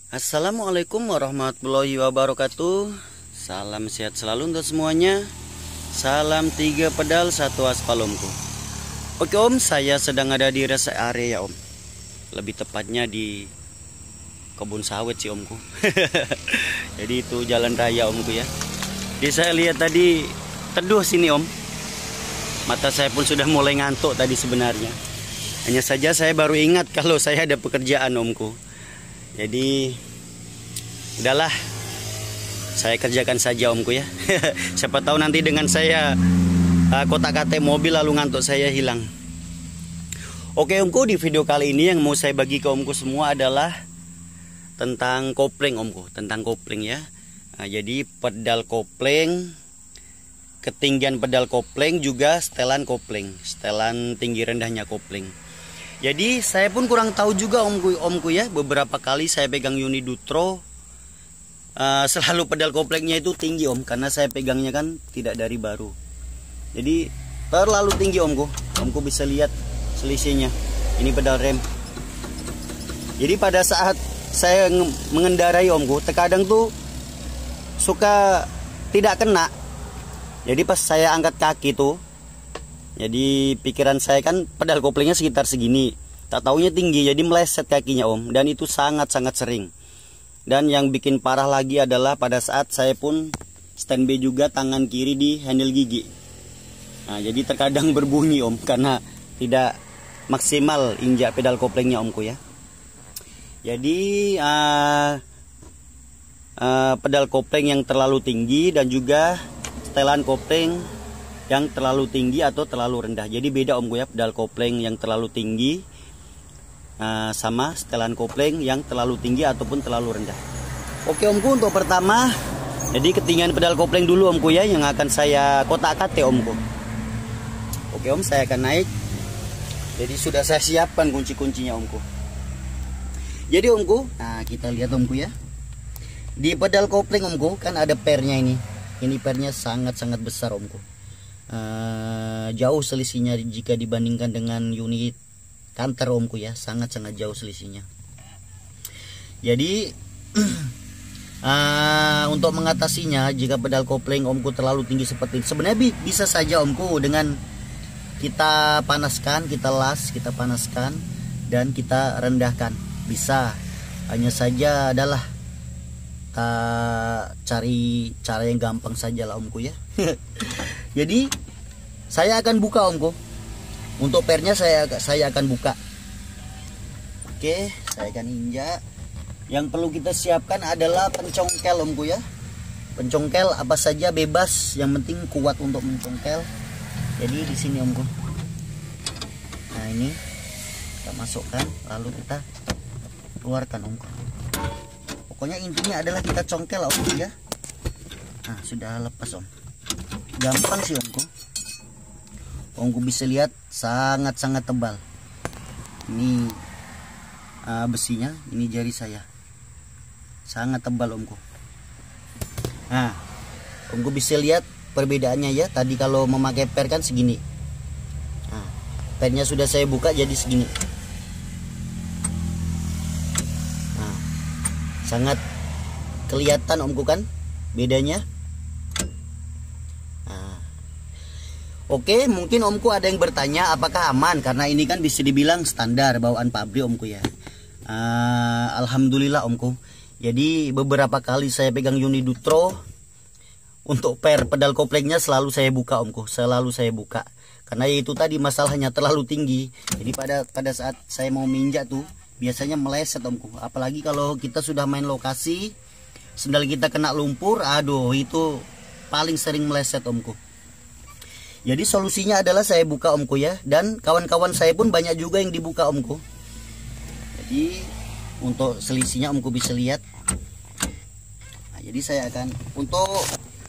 Assalamualaikum warahmatullahi wabarakatuh. Salam sehat selalu untuk semuanya. Salam 3 pedal 1 aspal omku. Oke om, saya sedang ada di rest area om. Lebih tepatnya di kebun sawit sih omku. Jadi itu jalan raya omku ya. Jadi saya lihat tadi teduh sini om. Mata saya pun sudah mulai ngantuk tadi sebenarnya. Hanya saja saya baru ingat kalau saya ada pekerjaan omku. Jadi udahlah, saya kerjakan saja omku ya. Siapa tahu nanti dengan saya kotak-katik mobil lalu ngantuk saya hilang. Oke omku, di video kali ini yang mau saya bagi ke omku semua adalah tentang kopling omku, tentang kopling ya. Nah, jadi pedal kopling, ketinggian pedal kopling, juga setelan kopling, setelan tinggi rendahnya kopling. Jadi saya pun kurang tahu juga omku ya. Beberapa kali saya pegang Uni Dutro, selalu pedal koplingnya itu tinggi om, karena saya pegangnya kan tidak dari baru. Jadi terlalu tinggi omku. Omku bisa lihat selisihnya. Ini pedal rem. Jadi pada saat saya mengendarai omku, terkadang tuh suka tidak kena. Jadi pas saya angkat kaki tuh, jadi pikiran saya kan pedal koplingnya sekitar segini, tak taunya tinggi, jadi meleset kakinya om. Dan itu sangat-sangat sering. Dan yang bikin parah lagi adalah pada saat saya pun standby juga tangan kiri di handle gigi. Nah jadi terkadang berbunyi om, karena tidak maksimal injak pedal koplingnya omku ya. Jadi pedal kopling yang terlalu tinggi dan juga setelan kopling yang terlalu tinggi atau terlalu rendah. Jadi beda omku ya, pedal kopling yang terlalu tinggi sama setelan kopling yang terlalu tinggi ataupun terlalu rendah. Oke omku, untuk pertama, jadi ketinggian pedal kopling dulu omku ya, yang akan saya kotak-katik omku. Oke om, saya akan naik. Jadi sudah saya siapkan kunci-kuncinya omku. Jadi omku, nah kita lihat omku ya. Di pedal kopling omku kan ada pernya ini. Ini pernya sangat-sangat besar omku. Jauh selisihnya jika dibandingkan dengan unit kantor omku ya, sangat-sangat jauh selisihnya. Jadi untuk mengatasinya, jika pedal kopling omku terlalu tinggi seperti ini, sebenarnya bisa saja omku dengan kita panaskan, kita las, kita panaskan dan kita rendahkan, bisa. Hanya saja adalah cari cara yang gampang saja lah omku ya. Jadi saya akan buka omku. Untuk pernya saya akan buka. Oke, saya akan injak. Yang perlu kita siapkan adalah pencongkel omku ya. Pencongkel apa saja bebas, yang penting kuat untuk mencongkel. Jadi di sini omku. Nah ini kita masukkan, lalu kita keluarkan omku. Pokoknya intinya adalah kita congkel omku ya. Nah sudah lepas om. Gampang sih omku. Omku bisa lihat sangat-sangat tebal. Ini besinya, ini jari saya. Sangat tebal omku. Nah, omku bisa lihat perbedaannya ya. Tadi kalau memakai per kan segini. Nah, pernya sudah saya buka jadi segini. Nah, sangat kelihatan omku kan bedanya. Oke, mungkin omku ada yang bertanya apakah aman, karena ini kan bisa dibilang standar bawaan pabrik omku ya. Alhamdulillah omku. Jadi beberapa kali saya pegang Uni Dutro, untuk per pedal koplingnya selalu saya buka omku, selalu saya buka. Karena itu tadi masalahnya terlalu tinggi. Jadi pada saat saya mau minjak tuh biasanya meleset omku. Apalagi kalau kita sudah main lokasi, sendal kita kena lumpur, aduh itu paling sering meleset omku. Jadi solusinya adalah saya buka omku ya. Dan kawan-kawan saya pun banyak juga yang dibuka omku. Jadi untuk selisihnya omku bisa lihat. Nah, jadi saya akan, untuk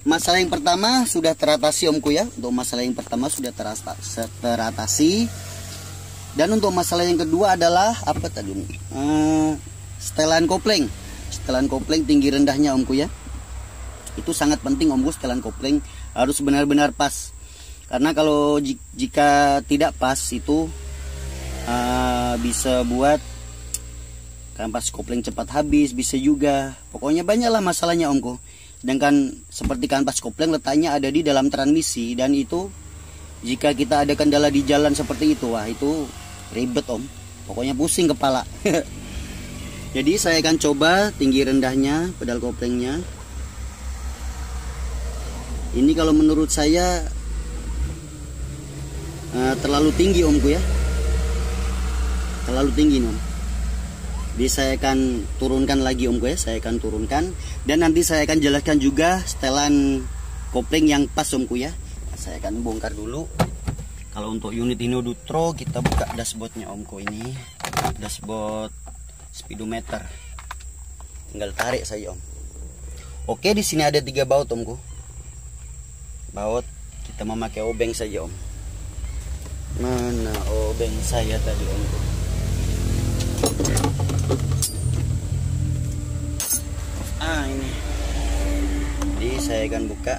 masalah yang pertama sudah teratasi omku ya. Untuk masalah yang pertama sudah teratasi. Dan untuk masalah yang kedua adalah apa tadi? Setelan kopling. Setelan kopling tinggi rendahnya omku ya. Itu sangat penting omku, setelan kopling harus benar-benar pas. Karena kalau jika tidak pas itu bisa buat kampas kopling cepat habis, bisa juga. Pokoknya banyaklah masalahnya omku. Sedangkan seperti kampas kopling letaknya ada di dalam transmisi, dan itu jika kita ada kendala di jalan seperti itu, wah itu ribet om. Pokoknya pusing kepala. Jadi saya akan coba tinggi rendahnya pedal koplingnya. Ini kalau menurut saya terlalu tinggi omku ya. Terlalu tinggi om. Jadi saya akan turunkan lagi omku ya. Saya akan turunkan. Dan nanti saya akan jelaskan juga setelan kopling yang pas omku ya. Saya akan bongkar dulu. Kalau untuk unit Inodutro kita buka dashboardnya omku ini. Dashboard speedometer. Tinggal tarik saja om. Oke, di sini ada 3 baut omku. Baut kita memakai obeng saja om. Mana obeng saya tadi omku? Ini. Jadi saya akan buka.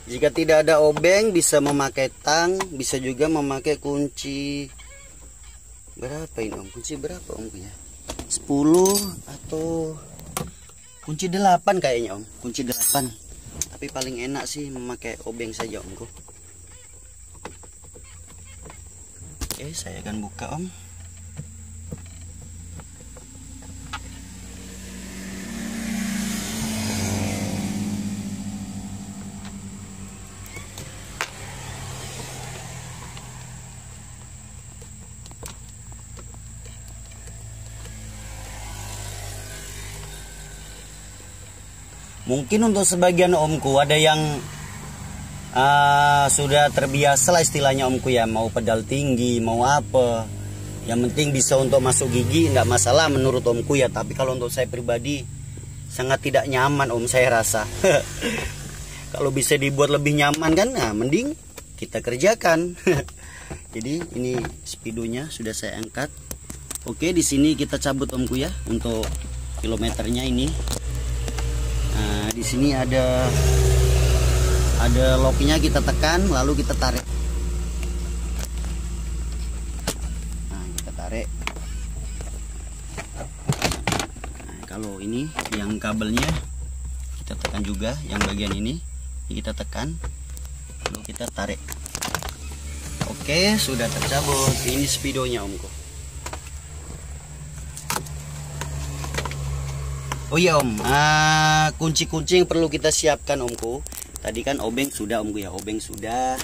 Jika tidak ada obeng bisa memakai tang, bisa juga memakai kunci. Berapa ini om? Kunci berapa om punya? 10 atau kunci 8 kayaknya om. Kunci 8. Tapi paling enak sih memakai obeng saja omku. Oke, saya akan buka om. Mungkin untuk sebagian omku ada yang sudah terbiasa lah istilahnya omku ya, mau pedal tinggi mau apa, yang penting bisa untuk masuk gigi nggak masalah menurut omku ya. Tapi kalau untuk saya pribadi sangat tidak nyaman om, saya rasa. Kalau bisa dibuat lebih nyaman kan, nah mending kita kerjakan. Jadi ini speedonya sudah saya angkat. Oke, di sini kita cabut omku ya untuk kilometernya ini. Nah, di sini ada locknya, kita tekan lalu kita tarik. Nah, kita tarik. Nah, kalau ini yang kabelnya kita tekan juga, yang bagian ini kita tekan lalu kita tarik. Oke, sudah tercabut. Ini speedonya omku. Oh iya om, kunci-kunci yang perlu kita siapkan omku. Tadi kan obeng sudah omku ya, obeng sudah.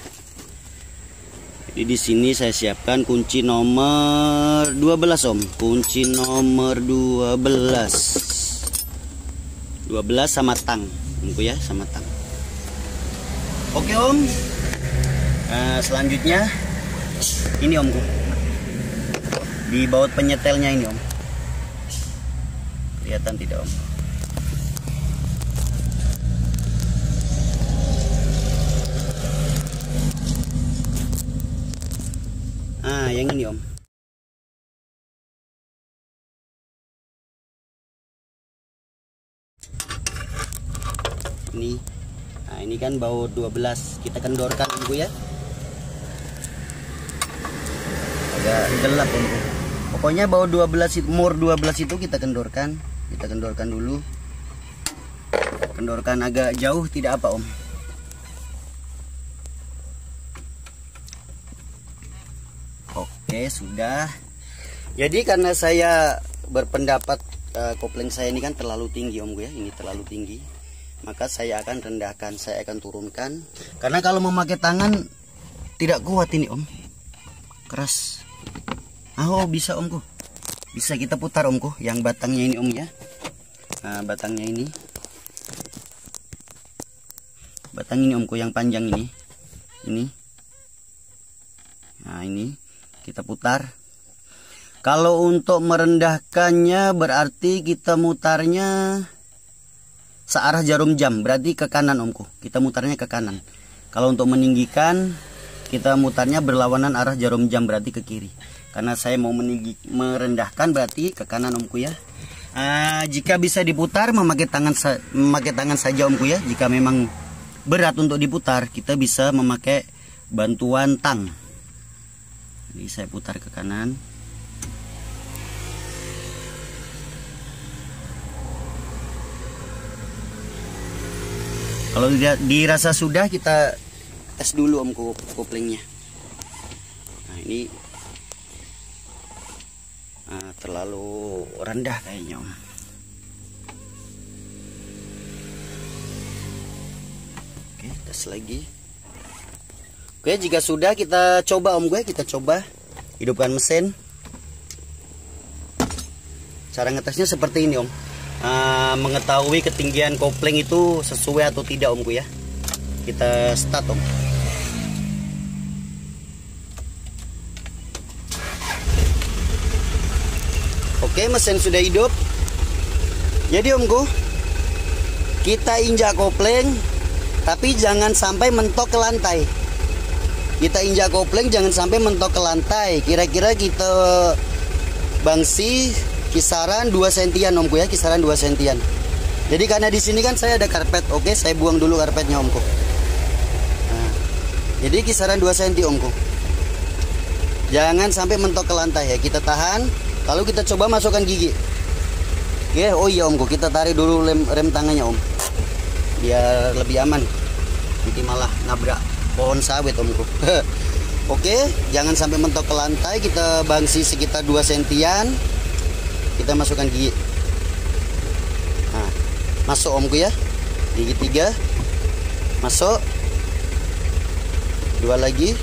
Jadi di sini saya siapkan kunci nomor 12 om, kunci nomor 12 sama tang omku ya, sama tang. Oke om, selanjutnya ini omku, di baut penyetelnya ini om. Kelihatan tidak om? Yang ini om. Ini. Nah, ini kan baut 12. Kita kendorkan omku ya. Agak gelap omku. Pokoknya baut 12 itu, mur 12 itu kita kendorkan. Kita kendorkan dulu. Kendorkan agak jauh, tidak apa om. Oke, sudah. Jadi karena saya berpendapat kopling saya ini kan terlalu tinggi omku ya, ini terlalu tinggi. Maka saya akan rendahkan, saya akan turunkan. Karena kalau memakai tangan tidak kuat ini om. Keras. Oh, bisa omku. Bisa kita putar omku, yang batangnya ini om ya. Nah, batangnya ini. Batang ini omku yang panjang ini. Ini. Nah, ini kita putar. Kalau untuk merendahkannya berarti kita mutarnya searah jarum jam, berarti ke kanan omku. Kita mutarnya ke kanan. Kalau untuk meninggikan kita mutarnya berlawanan arah jarum jam, berarti ke kiri. karena saya mau merendahkan, berarti ke kanan omku ya. Jika bisa diputar memakai tangan saja omku ya. Jika memang berat untuk diputar, kita bisa memakai bantuan tang. Jadi saya putar ke kanan. Kalau dirasa sudah, kita tes dulu omku koplingnya. Nah ini terlalu rendah kayaknya om. Oke, tes lagi. Oke, jika sudah kita coba om gue, kita coba hidupkan mesin. Cara ngetesnya seperti ini om. Mengetahui ketinggian kopling itu sesuai atau tidak omku ya. Kita start om. Oke, mesin sudah hidup. Jadi omku, kita injak kopling tapi jangan sampai mentok ke lantai. Kita injak kopling jangan sampai mentok ke lantai. Kira-kira kita bangsi kisaran 2 sentian omku ya, kisaran 2 sentian. Jadi karena di sini kan saya ada karpet, oke, saya buang dulu karpetnya omku. Nah, jadi kisaran 2 senti omku. Jangan sampai mentok ke lantai ya, kita tahan, lalu kita coba masukkan gigi. Oke, oh iya omku, kita tarik dulu rem tangannya om, biar lebih aman. Nanti malah nabrak pohon sawit omku. Oke, jangan sampai mentok ke lantai, kita bangsi sekitar 2 sentian. Kita masukkan gigi. Nah, masuk omku ya. Gigi 3. Masuk. 2 lagi.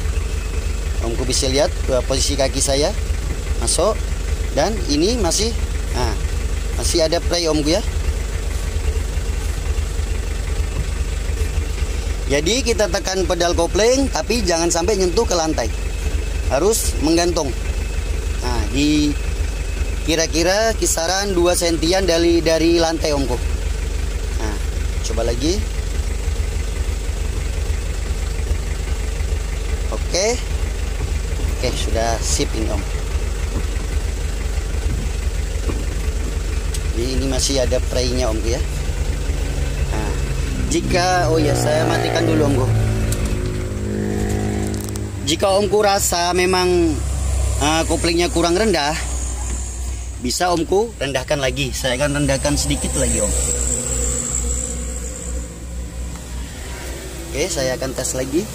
Omku bisa lihat posisi kaki saya. Masuk. Dan ini masih masih ada play omku ya. Jadi kita tekan pedal kopling tapi jangan sampai nyentuh ke lantai. Harus menggantung. Nah, di kira-kira kisaran 2 sentian dari lantai omku. Nah, coba lagi. Oke, sudah sip ini om. Jadi ini masih ada playnya omku ya. Nah, jika saya matikan dulu omku. Jika omku rasa memang koplingnya kurang rendah, bisa omku rendahkan lagi. Saya akan rendahkan sedikit lagi om. Oke, saya akan tes lagi.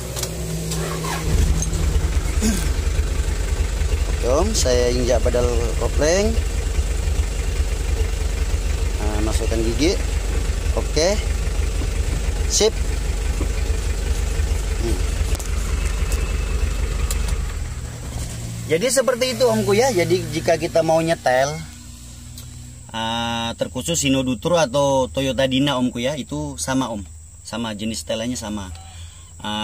Oke om, saya injak pedal kopling. Nah, masukkan gigi. Oke, sip. Jadi seperti itu omku ya. Jadi jika kita mau nyetel terkhusus Hino Dutro atau Toyota Dina omku ya, itu sama om, sama jenis setelannya sama.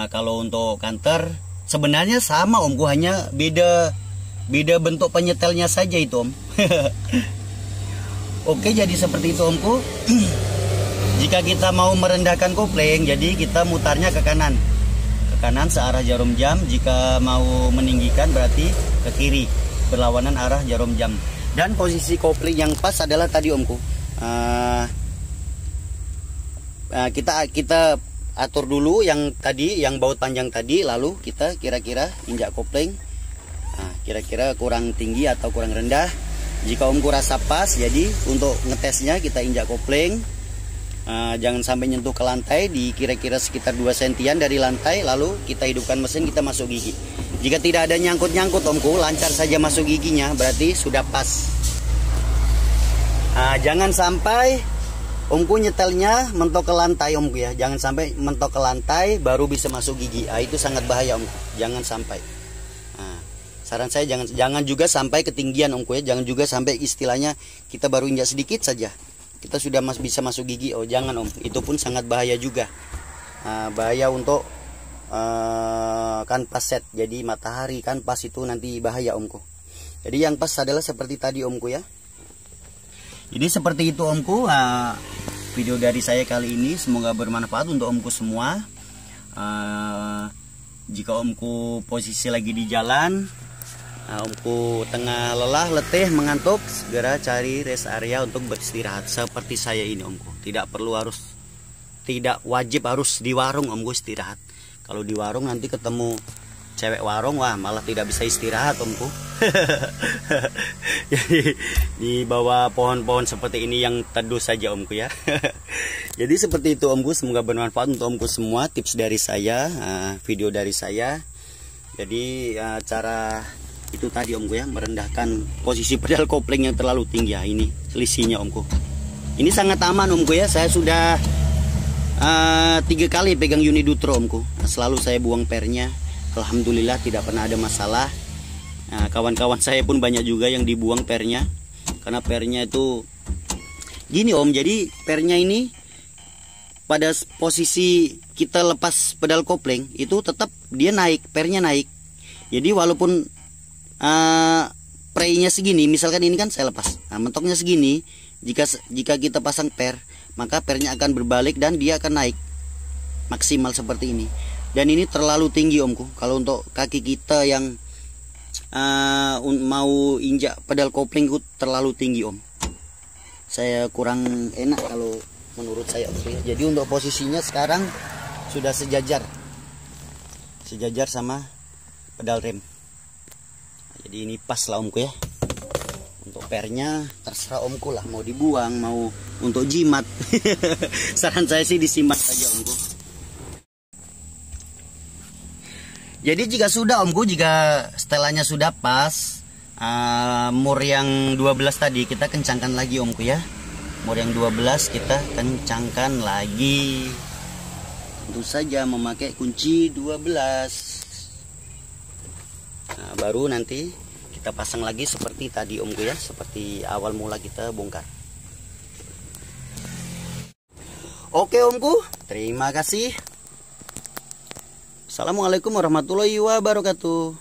Kalau untuk kanter sebenarnya sama omku, hanya beda bentuk penyetelnya saja itu om. Oke, jadi seperti itu omku. Jika kita mau merendahkan kopling, jadi kita mutarnya ke kanan searah jarum jam. Jika mau meninggikan berarti ke kiri, berlawanan arah jarum jam. Dan posisi kopling yang pas adalah tadi omku, kita atur dulu yang tadi, yang baut panjang tadi, lalu kita kira-kira injak kopling. Kira-kira kurang tinggi atau kurang rendah. Jika omku rasa pas, jadi untuk ngetesnya kita injak kopling. Jangan sampai nyentuh ke lantai, di kira-kira sekitar 2 sentian dari lantai, lalu kita hidupkan mesin, kita masuk gigi. Jika tidak ada nyangkut-nyangkut omku, lancar saja masuk giginya, berarti sudah pas. Jangan sampai omku nyetelnya mentok ke lantai omku ya. Jangan sampai mentok ke lantai baru bisa masuk gigi. Itu sangat bahaya omku, jangan sampai. Saran saya jangan juga sampai ketinggian omku ya. Jangan juga sampai istilahnya kita baru injak sedikit saja kita sudah bisa masuk gigi. Jangan om, itu pun sangat bahaya juga. Bahaya untuk kanvas set. Jadi matahari kanvas itu nanti bahaya omku. Jadi yang pas adalah seperti tadi omku ya. Jadi seperti itu omku, video dari saya kali ini semoga bermanfaat untuk omku semua. Jika omku posisi lagi di jalan, Nah, omku tengah lelah, letih, mengantuk, segera cari rest area untuk beristirahat. Seperti saya ini omku, tidak wajib harus di warung omku istirahat. Kalau di warung nanti ketemu cewek warung, wah malah tidak bisa istirahat omku. Jadi di bawah pohon-pohon seperti ini yang teduh saja omku ya. Jadi seperti itu omku, semoga bermanfaat untuk omku semua. Tips dari saya, video dari saya. Jadi cara itu tadi omku ya, merendahkan posisi pedal kopling yang terlalu tinggi ya. Ini selisihnya omku. Ini sangat aman omku ya. Saya sudah 3 kali pegang Unidutro omku. Selalu saya buang pernya. Alhamdulillah tidak pernah ada masalah. Nah, kawan-kawan saya pun banyak juga yang dibuang pernya, karena pernya itu gini om. Jadi pernya ini pada posisi kita lepas pedal kopling itu tetap dia naik, pernya naik. Jadi walaupun preynya segini, misalkan ini kan saya lepas, nah, mentoknya segini, jika kita pasang per, maka pernya akan berbalik dan dia akan naik maksimal seperti ini. Dan ini terlalu tinggi omku. Kalau untuk kaki kita yang mau injak pedal kopling itu terlalu tinggi om. Saya kurang enak kalau menurut saya omku ya. Jadi untuk posisinya sekarang sudah sejajar sama pedal rem. Jadi ini pas lah omku ya. Untuk pernya terserah omku lah, mau dibuang, mau untuk jimat. Saran saya sih disimpan saja omku. Jadi jika sudah omku, jika setelannya sudah pas, mur yang 12 tadi kita kencangkan lagi omku ya. Mur yang 12 kita kencangkan lagi. Tentu saja memakai kunci 12. Nah, baru nanti kita pasang lagi seperti tadi omku ya, seperti awal mula kita bongkar. Oke omku, terima kasih. Assalamualaikum warahmatullahi wabarakatuh.